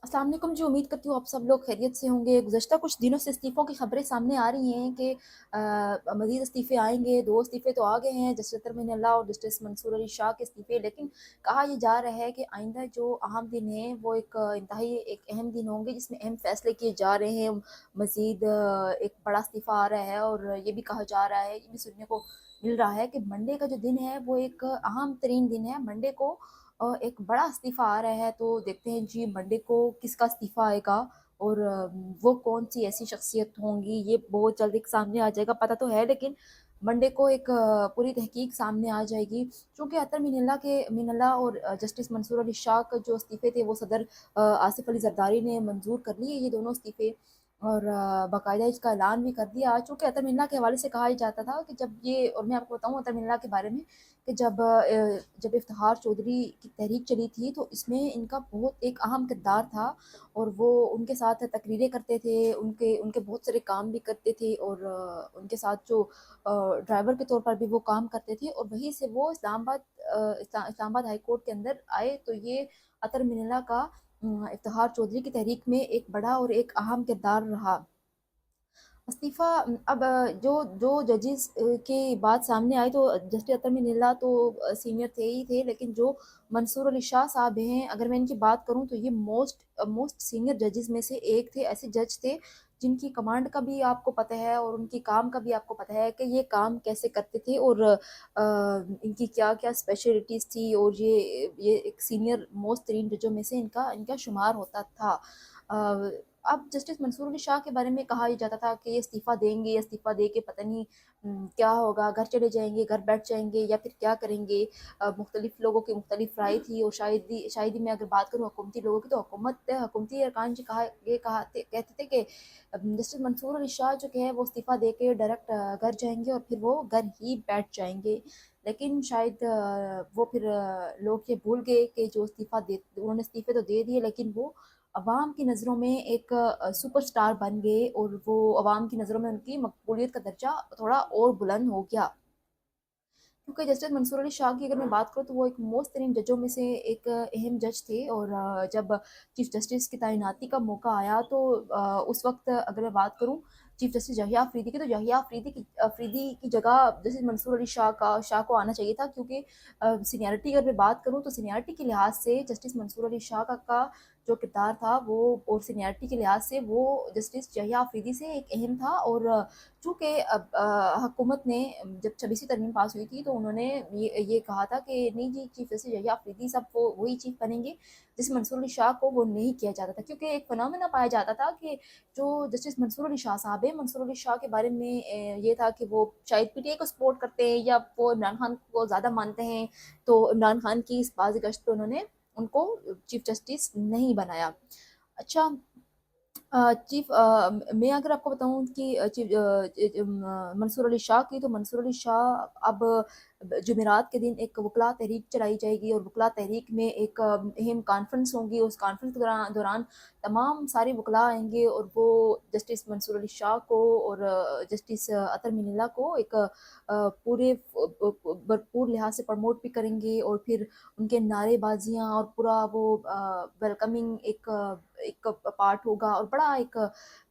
अस्सलाम वालेकुम जी। उम्मीद करती हूँ आप सब लोग खैरियत से होंगे। गुज़श्ता कुछ दिनों से इस्तीफ़ों की ख़बरें सामने आ रही हैं कि मज़ीद इस्तीफ़े आएँगे। 2 इस्तीफ़े तो आ गए हैं, जस्टिस अतर अमीनुल्लाह और जस्टिस मंसूर अली शाह के इस्तीफ़े। लेकिन कहा ये जा रहा है कि आइंदा जो अहम दिन हैं वो एक इंतहाई एक अहम दिन होंगे जिसमें अहम फ़ैसले किए जा रहे हैं। मज़ीद एक बड़ा इस्तीफ़ा आ रहा है और ये भी कहा जा रहा है, ये भी सुनने को मिल रहा है कि मंडे का जो दिन है वो एक अहम तरीन दिन है। मंडे को एक बड़ा इस्तीफ़ा आ रहा है, तो देखते हैं जी मंडे को किसका इस्तीफ़ा आएगा और वो कौन-सी ऐसी शख्सियत होंगी, ये बहुत जल्द एक सामने आ जाएगा। पता तो है लेकिन मंडे को एक पूरी तहकीक सामने आ जाएगी। चूँकि अतर मीनल्लाह और जस्टिस मंसूर अली शाह का जो इस्तीफ़े थे वो सदर आसिफ़ अली ज़रदारी ने मंज़ूर कर लिए ये दोनों इस्तीफ़े और बाकायदा इसका ऐलान भी कर दिया। चूँकि अतर मिन्ना के हवाले से कहा ही जाता था कि जब ये, और मैं आपको बताऊँ अतर मिन्ना के बारे में, कि जब इफ्तिखार चौधरी की तहरीक चली थी तो इसमें इनका बहुत एक अहम किरदार था और वो उनके साथ तकरीरें करते थे, उनके उनके बहुत सारे काम भी करते थे और उनके साथ जो ड्राइवर के तौर पर भी वो काम करते थे और वहीं से वो इस्लामाबाद हाई कोर्ट के अंदर आए। तो ये अतर मिन्ना का इफ्तिखार चौधरी की तहरीक में एक बड़ा और एक अहम किरदार रहा। इस्तीफ़ा अब जो जो जजेस की बात सामने आई तो जस्टिस अतर मीनल्लाह तो सीनियर थे ही थे, लेकिन जो मंसूर अली शाह साहब हैं, अगर मैं इनकी बात करूँ तो ये मोस्ट सीनियर जजेस में से एक थे। ऐसे जज थे जिनकी कमांड का भी आपको पता है और उनकी काम का भी आपको पता है कि ये काम कैसे करते थे और इनकी क्या-क्या स्पेशलिटीज़ थी और ये एक सीनियर मोस्ट तरीन जजों में से इनका इनका शुमार होता था। अ, अब जस्टिस मंसूर अली शाह के बारे में कहा ही जाता था कि ये इस्तीफ़ा देंगे, इस्तीफ़ा दे के पता नहीं क्या होगा, घर चले जाएँगे, घर बैठ जाएँगे या फिर क्या करेंगे। मुख्तलिफ़ लोगों की मुख्तलिफ़ राय थी और शायद ही मैं अगर बात करूँ हुकूमती लोगों की, तो हुकूमती अरकान जी कहा थे कहते थे कि जस्टिस मंसूर अली शाह जो कि है वो इस्तीफ़ा दे के डायरेक्ट घर जाएँगे और फिर वो घर ही बैठ जाएँगे। लेकिन शायद वो फिर लोग ये भूल गए कि जो उन्होंने इस्तीफ़े तो दे दिए, लेकिन वो अवाम की नज़रों में एक सुपरस्टार बन गए और वो अवाम की नज़रों में उनकी मकबूलियत का दर्जा थोड़ा और बुलंद हो गया। क्योंकि जस्टिस मंसूर अली शाह की अगर मैं बात करूँ तो वो एक मोस्ट तरीन जजों में से एक अहम जज थे और जब चीफ जस्टिस की तैनाती का मौका आया तो उस वक्त अगर मैं बात करूँ चीफ जस्टिस यहिया अफरीदी की, तो यहिया अफरीदी की जगह जस्टिस मंसूर अली शाह को आना चाहिए था। क्योंकि सीनियरिटी अगर मैं बात करूँ तो सीनियरिटी के लिहाज से जस्टिस मंसूर अली शाह का जो किरदार था वो, और सीनियरिटी के लिहाज से वो जस्टिस यहिया अफरीदी से एक अहम था। और चूँकि अब हुकूमत ने जब 26वीं तरमीम पास हुई थी तो उन्होंने ये कहा था कि नहीं जी, चीफ जस्टिस यहिया अफरीदी साहब वो वही चीफ बनेंगे, जिस मंसूर अली शाह को वो नहीं किया जाता था। क्योंकि एक फिनोमेना पाया जाता था कि जो जस्टिस मंसूर अली शाह साहब हैं, मंसूर अली शाह के बारे में ये था कि वो शायद पीटीआई को सपोर्ट करते हैं या वो इमरान खान को ज़्यादा मानते हैं, तो इमरान खान की इस बाज़ गश्त पे उन्होंने उनको चीफ जस्टिस नहीं बनाया। अच्छा, मैं अगर आपको बताऊँ कि मंसूर अली शाह की, तो मंसूर अली शाह अब जुमेरात के दिन एक वकला तहरीक चलाई जाएगी और वकला तहरीक में एक अहम कॉन्फ्रेंस होगी। उस कॉन्फ्रेंस के दौरान तमाम सारे वकला आएँगे और वो जस्टिस मंसूर अली शाह को और जस्टिस अतर मीनल्लाह को एक पूरे भरपूर लिहाज से प्रमोट भी करेंगे और फिर उनके नारेबाजियाँ और पूरा वो वेलकमिंग एक पार्ट होगा और बड़ा एक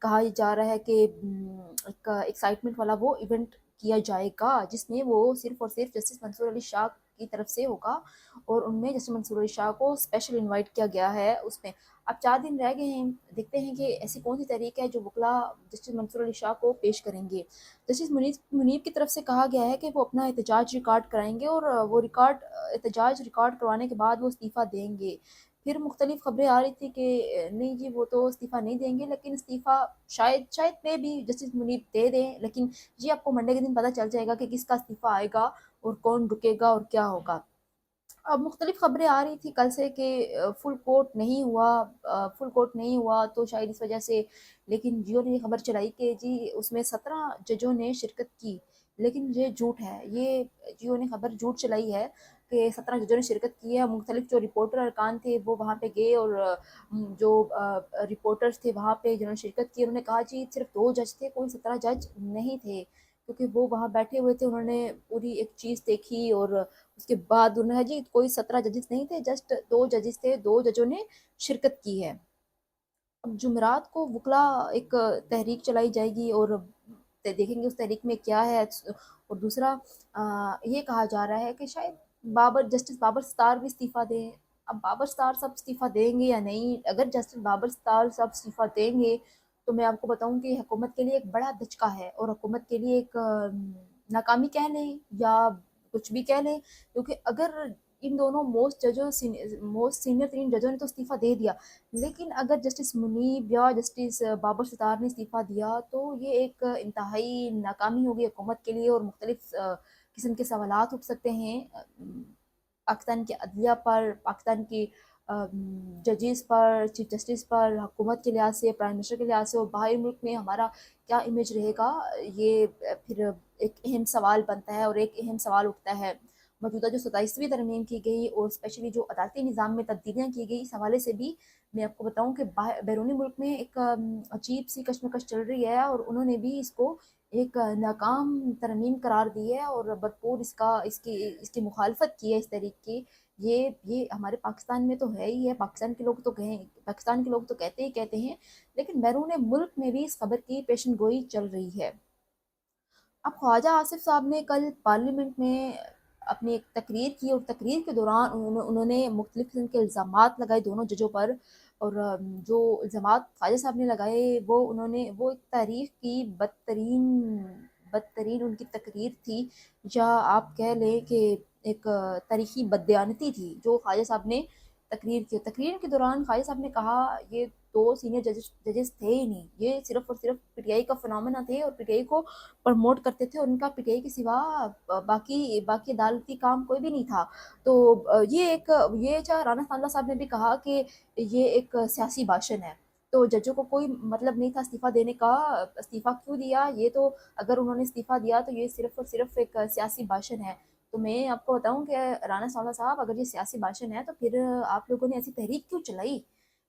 कहा जा रहा है कि एक एक्साइटमेंट वाला वो इवेंट किया जाएगा, जिसमें वो सिर्फ और सिर्फ जस्टिस मंसूर अली शाह की तरफ से होगा और उनमें जस्टिस मंसूर अली शाह को स्पेशल इनवाइट किया गया है उसमें। अब 4 दिन रह गए हैं, देखते हैं कि ऐसी कौन सी तहरीक है जो वकला जस्टिस मंसूर अली शाह को पेश करेंगे। जस्टिस मुनीब की तरफ से कहा गया है कि वो अपना एहतजाज रिकॉर्ड कराएंगे और वो एहतजाज रिकॉर्ड करवाने के बाद वो इस्तीफ़ा देंगे। फिर मुख्तलिफ खबरें आ रही थी कि नहीं जी वो तो इस्तीफ़ा नहीं देंगे, लेकिन इस्तीफ़ा शायद शायद मे बी जस्टिस मुनीब दे दें, लेकिन जी आपको मंडे के दिन पता चल जाएगा कि किसका इस्तीफ़ा आएगा और कौन रुकेगा और क्या होगा। अब मुख्तलिफ खबरें आ रही थी कल से कि फुल कोर्ट नहीं हुआ तो शायद इस वजह से, लेकिन जियो ने ये खबर चलाई कि जी उसमें 17 जजों ने शिरकत की, लेकिन ये झूठ है। ये जियो ने खबर झूठ चलाई है कि 17 जजों ने शिरकत की है। मुख्तलिफ जो रिपोर्टर अरकान थे वो वहाँ पे गए और जो रिपोर्टर्स थे वहाँ पे जिन्होंने शिरकत की उन्होंने कहा जी सिर्फ 2 जज थे, कोई 17 जज नहीं थे। क्योंकि वो वहाँ बैठे हुए थे, उन्होंने पूरी एक चीज़ देखी और उसके बाद उन्होंने कहा जी कोई 17 जजेस नहीं थे, जस्ट 2 जजेस थे, 2 जजों ने शिरकत की है। अब जुमेरात को वकला एक तहरीक चलाई जाएगी और देखेंगे उस तहरीक में क्या है। और दूसरा ये कहा जा रहा है कि शायद जस्टिस बाबर सत्तार भी इस्तीफ़ा दें। अब बाबर सत्तार साहब इस्तीफ़ा देंगे या नहीं? अगर जस्टिस बाबर सत्तार साहब इस्तीफ़ा देंगे तो मैं आपको बताऊं कि हुकूमत के लिए एक बड़ा धचका है, और हुकूमत के लिए एक नाकामी कह लें या कुछ भी कह लें, क्योंकि अगर इन दोनों मोस्ट सीनियर तरीन जजों ने तो इस्तीफ़ा दे दिया, लेकिन अगर जस्टिस मुनीब या जस्टिस बाबर सितार ने इस्तीफ़ा दिया तो ये एक इंतहाई नाकामी होगी हुकूमत के लिए, और मुख्तलिफ किस्म के सवालात उठ सकते हैं पाकिस्तान के अदलिया पर, पाकिस्तान की जजेस पर, चीफ जस्टिस पर, हुकूमत के लिहाज से, प्राइम मिनिस्टर के लिहाज से, और बाहरी मुल्क में हमारा क्या इमेज रहेगा। ये फिर एक अहम सवाल बनता है और एक अहम सवाल उठता है। मौजूदा जो 27वीं तरमीम की गई और स्पेशली जो अदालती निज़ाम में तब्दीलियाँ की गई, इस हवाले से भी मैं आपको बताऊं कि बैरूनी मुल्क में एक अजीब सी कशमकश चल रही है, और उन्होंने भी इसको एक नाकाम तरमीम करार दी है और भरपूर इसकी इसकी मुखालफत की है इस तरीके की। ये हमारे पाकिस्तान में तो है ही है, पाकिस्तान के लोग तो कहते ही कहते हैं, लेकिन बैरून मुल्क में भी इस खबर की पेशन गोई चल रही है। अब ख्वाजा आसिफ साहब ने कल पार्लियामेंट में अपनी एक तकरीर की, और तकरीर के दौरान उन्होंने मुख्तलिफ किस्म के इल्ज़ामात लगाए दोनों जजों पर। और जो इल्ज़ामात ख्वाजा साहब ने लगाए वो एक तारीख की बदतरीन बदतरीन उनकी तकरीर थी, या आप कह लें कि एक तारीखी बददयानती थी जो ख्वाजा साहब ने तकरीर की। तकरीर के दौरान ख्वाजा साहब ने कहा, ये दो सीनियर जजेस थे ही नहीं, ये सिर्फ और सिर्फ पीटीआई का फिनोमेना थे और पीटीआई को प्रमोट करते थे, और उनका पीटीआई के सिवा बाकी बाकी अदालती काम कोई भी नहीं था। तो ये चाहे राना सांबला साहब ने भी कहा कि ये एक सियासी भाषण है, तो जजों को कोई मतलब नहीं था इस्तीफा देने का। इस्तीफा क्यों दिया? ये तो अगर उन्होंने इस्तीफा दिया तो ये सिर्फ और सिर्फ एक सियासी भाषण है। तो मैं आपको बताऊं कि राना सांबला साहब, अगर ये सियासी भाषण है तो फिर आप लोगों ने ऐसी तहरीक क्यों चलाई?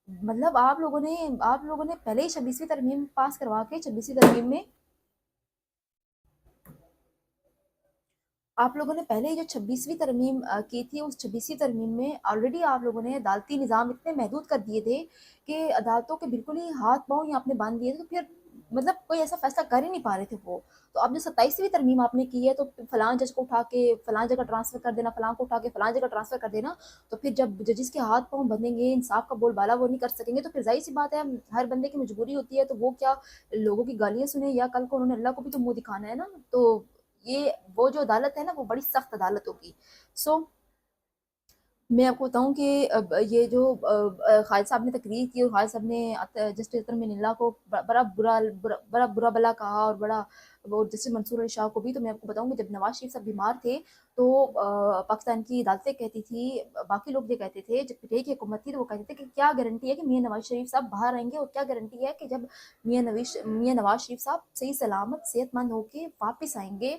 मतलब आप लोगों ने पहले ही 26वीं तरमीम पास करवा के 26वीं तरमीम में आप लोगों ने पहले ही जो 26वीं तरमीम की थी, उस 26वीं तरमीम में ऑलरेडी आप लोगों ने अदालती निज़ाम इतने महदूद कर दिए थे कि अदालतों के बिल्कुल ही हाथ पाँव ही आपने बांध दिए थे, तो फिर मतलब कोई ऐसा फैसला कर ही नहीं पा रहे थे वो। तो अब जो 27वीं तरमीम आपने की है, तो फलां जज को उठा के फलां जगह ट्रांसफ़र कर देना, फलां को उठा के फलां जगह ट्रांसफ़र कर देना, तो फिर जब जजेस के हाथ पाँव बंधेंगे, इंसाफ का बोलबाला वो नहीं कर सकेंगे, तो फिर ज़ाहिर सी बात है, हर बंदे की मजबूरी होती है, तो वो क्या लोगों की गालियाँ सुने, या कल को उन्होंने अल्लाह को भी तो मुंह दिखाना है ना। तो ये वो जो अदालत है ना, वो बड़ी सख्त अदालत होगी। सो मैं आपको बताऊँ कि अब ये जो खालिद साहब ने तकरीर की, और खालिद साहब ने जस्टिस अतर मिनल्ला को बड़ा बुरा भला कहा, और बड़ा वो जस्टिस मंसूर अली शाह को भी। तो मैं आपको बताऊँ कि जब नवाज शरीफ साहब बीमार थे, तो पाकिस्तान की अदालतें कहती थी, बाकी लोग ये कहते थे, जब पीटीआई की हुकूमत थी तो वो कहते थे कि क्या गारंटी है कि मियाँ नवाज शरीफ साहब बाहर आएंगे, और क्या गारंटी है कि जब मियाँ नवाज शरीफ साहब सही सलामत सेहतमंद होके वापस आएंगे,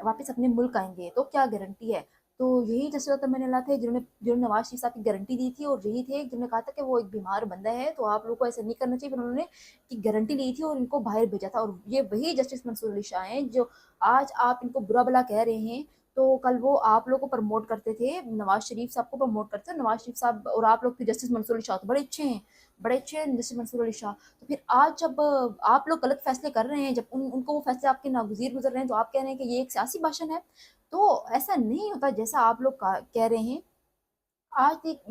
वापस अपने मुल्क आएंगे, तो क्या गारंटी है? तो यही जसरत अतमन्ना थे जिन्होंने जिन्होंने नवाज शरीफ साहब की गारंटी दी थी, और यही थे जिन्होंने कहा था कि वो एक बीमार बंदा है, तो आप लोगों को ऐसा नहीं करना चाहिए। फिर उन्होंने की गारंटी ली थी और इनको बाहर भेजा था, और ये वही जस्टिस मंसूर अली शाह हैं जो आज आप इनको बुरा भला कह रहे हैं। तो कल वो आप लोग को प्रमोट करते थे, नवाज शरीफ साहब को प्रमोट करते थे, नवाज शरीफ साहब और आप लोग फिर जस्टिस मंसूर अली शाह तो बड़े अच्छे हैं जस्टिस मंसूर अली शाह। तो फिर आज जब आप लोग गलत फैसले कर रहे हैं, जब उनको वो फैसले आपके नागुजीर गुजर रहे हैं, तो आप कह रहे हैं कि ये एक सियासी भाषण है। तो ऐसा नहीं होता जैसा आप लोग कह रहे हैं।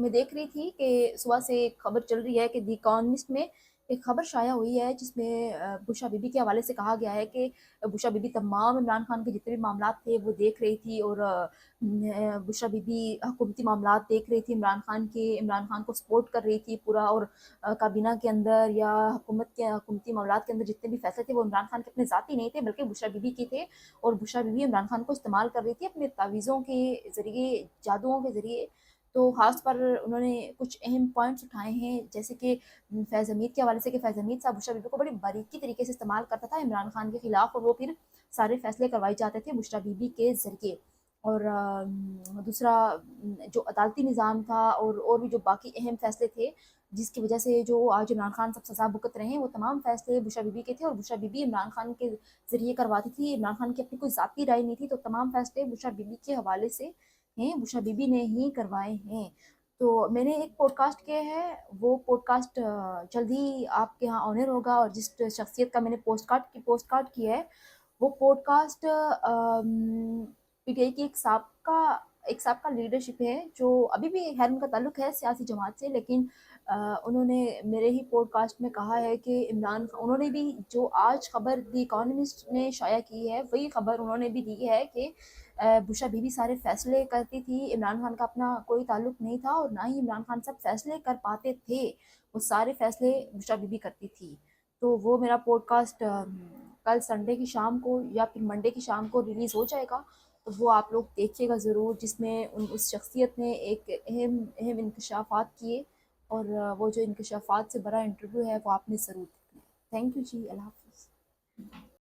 मैं देख रही थी कि सुबह से एक खबर चल रही है कि दी इकोनॉमिस्ट में एक खबर शाया हुई है, जिसमें बुशा बीबी के हवाले से कहा गया है कि बुशा बीबी तमाम इमरान खान के जितने भी मामला थे वो देख रही थी, और बुशा बीबी हुकूमती मामला देख रही थी, इमरान खान को सपोर्ट कर रही थी पूरा, और काबीना के अंदर या हुकूमती मामला के अंदर जितने भी फैसले थे वो इमरान खान के अपने ज़ाती नहीं थे, बल्कि बुशा बीबी के थे। और बुशा बीबी इमरान खान को इस्तेमाल कर रही थी अपने तावीज़ों के ज़रिए, जादुओं के ज़रिए। तो ख़ास पर उन्होंने कुछ अहम पॉइंट्स उठाए हैं, जैसे कि फैज़ हमीद के हवाले से, कि फैज़ हमीद साहब बुशरा बीबी को बड़ी बारीकी तरीके से इस्तेमाल करता था इमरान खान के खिलाफ, और वो फिर सारे फैसले करवाए जाते थे बुशरा बीबी के ज़रिए। और दूसरा जो अदालती निज़ाम था, और भी जो बाकी अहम फैसले थे जिसकी वजह से जो आज इमरान खान सब सज़ा भुगत रहे हैं, वो तमाम फैसले बुशरा बीबी के थे, और बुशरा बीबी इमरान खान के ज़रिए करवाती थी। इमरान खान की अपनी कोई ज़ाती राय नहीं थी, तो तमाम फैसले बुशरा बीबी के हवाले से हैं, बुशरा बीबी ने ही करवाए हैं। تو میں نے ایک پوڈ کاسٹ کیا ہے، وہ پوڈ کاسٹ جلد ہی آپ کے یہاں آنر ہوگا، اور جس شخصیت کا میں نے پوسٹ کارڈ کیا ہے وہ podcast P T I کی ایک سابقہ لیڈرشپ ہے، جو ابھی بھی خیر ان کا تعلق ہے سیاسی جماعت سے، لیکن انہوں نے میرے ہی پوڈ کاسٹ میں کہا ہے کہ انہوں نے بھی جو آج خبر دی اکانومسٹ نے شائع کی ہے، وہی خبر انہوں نے بھی دی ہے کہ بشا بی بی سارے فیصلے کرتی تھی، عمران خان کا اپنا کوئی تعلق نہیں تھا، اور نہ ہی عمران خان صاحب فیصلے کر پاتے تھے، وہ سارے فیصلے بشا بی بی کرتی تھی۔ تو وہ میرا پوڈ کاسٹ کل سنڈے کی شام کو یا پھر منڈے کی شام کو ریلیز ہو جائے گا، تو وہ آپ لوگ دیکھیے گا ضرور، جس میں اس شخصیت نے ایک اہم انکشافات کیے، اور وہ جو انکشافات سے بڑا انٹرویو ہے وہ آپ نے ضرور دیکھنا ہے۔ تھینک یو جی، اللہ حافظ۔